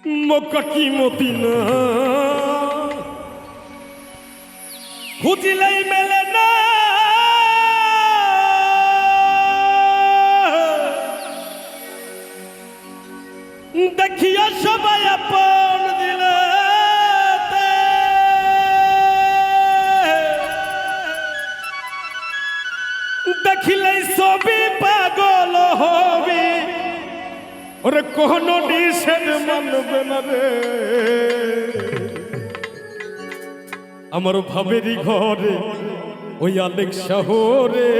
মক্কা কি মদিনা খুঁজিলেই মেলে না, দেখিয়া সবাই আপন দিলে দেখিলেই ছবি পাগল হবি, ওরে কোন নিষেধ মানবে না রে। আমার ভাবেরই ঘরে ওই আলেক শহরে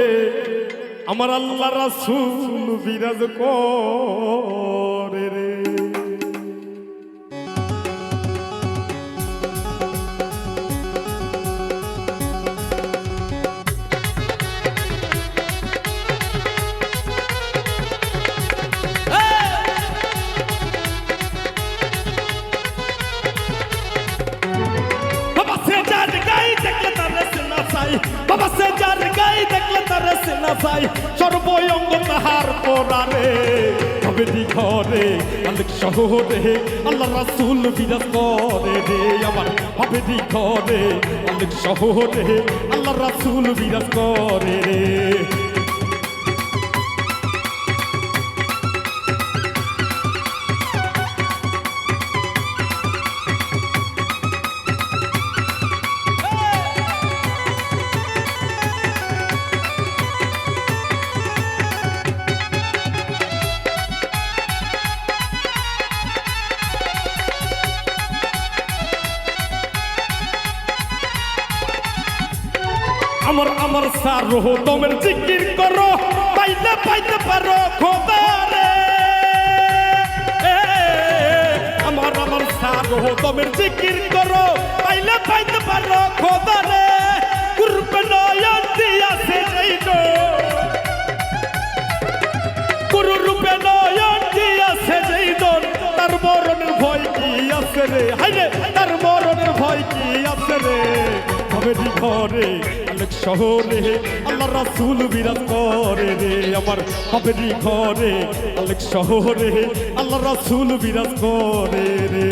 আমার আল্লাহ রাসূল বিরাজ করে রে। বাবা সে যার গায়ে দেখলে তার সেনা চাই, সর্বঙ্গ তাহার পরারে ভাবেরি ঘরে আলেক শহরে আল্লাহ রাসূল বিরাজ করে রে। আমার ভাবেরি ঘরে আলেক শহরে আল্লাহ রাসূল বিরাজ করে রে। আমার আমার সারো তোমের জিকির করো, পাইলে পাইতে পারো খোদা রে। আমার আমার সারো তোমের জিকির করো, পাইলে পাইতে পারো খোদা রে। কুরবে নয়ন দিয়াছে যেই গো, গুরু রূপে নয়ন দিয়াছে যেই দন, তার মরণের ভয় কি আছে রে। হাইরে তার মরণের ভয় কি আছে রে। ভাবেরি ঘরে আলেক শহরে আল্লাহ রাসূল বিরাজ করে রে। আমার ভাবেরি ঘরে আলেক শহরে আল্লাহ রাসূল বিরাজ করে রে।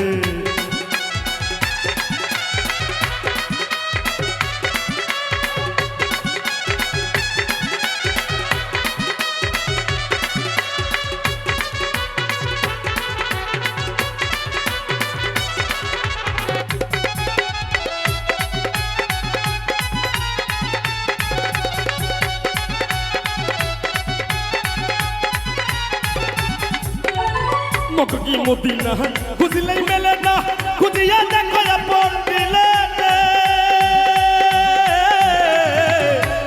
মক্কা কি মদিনা খুঁজিলেই মেলে না, খুঁজিয়া দেখো আপন দিলে রে।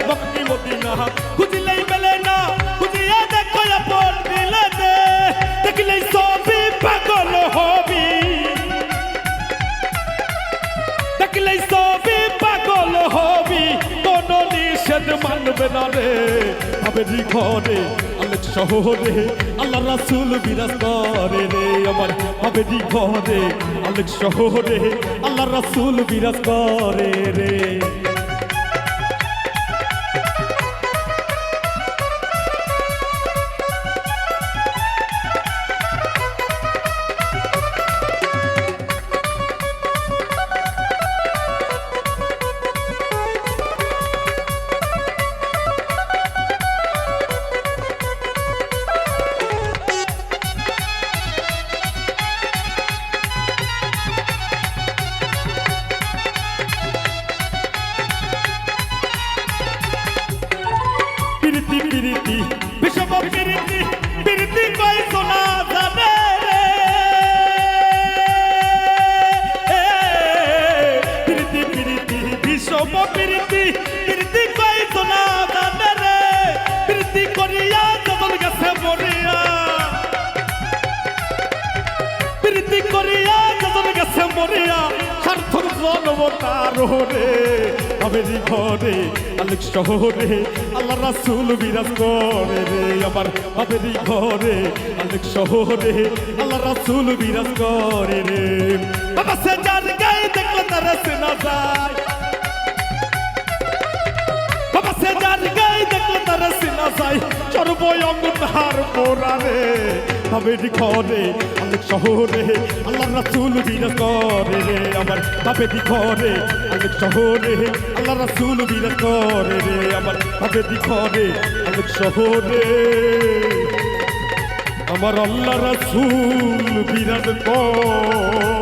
মক্কা কি মদিনা খুঁজিলেই মেলে না, খুঁজিয়া দেখো আপন দিলে রে। দেখলেই ছবি পাগল হবি, দেখলেই ছবি পাগল হবি, কোন নিষেধ মানবে না রে। ভাবেরি ঘরে আলেক শহরে আল্লাহ রাসূল বিরাজ করে রে। আমার ভাবেরি ঘরে আলেক শহরে আল্লাহ রাসূল বিরাজ করে রে। পিরিতি পিরিতি বিষম পিরিতি পিরিতি কই শোনা যাবে রে। পিরিতি পিরিতি বিষম পিরিতি পিরিতি কই শোনা যাবে রে। পিরিতি করিয়া যতন গেছে মরিয়া, পিরিতি করিয়া যতন গেছে মরিয়া, সার্থক জন্ম তার রে। ভাবেরি ঘরে আলেক শহরে আল্লাহ রাসূল বিরাজ করে রে। আমার ভাবেরি ঘরে আলেক শহরে আল্লাহ রাসূল বিরাজ করে রে। বাবা সে যার গায়ে দেখলে তার সেনা যায়, বাবা সে যার গায়ে দেখলে তার সেনা যায়, সর্বঙ্গ তাহার পরারে ভাবেরি ঘরে আলেক শহরে আল্লাহ রাসূল বিরাজ করে রে আমার বাপেদি ঘরে আলেক শহরে আল্লাহ রাসূল বিরাজ করে রে আমার বাপেদি ঘরে আলেক শহরে আমার আল্লাহ রাসূল বিরাজ করে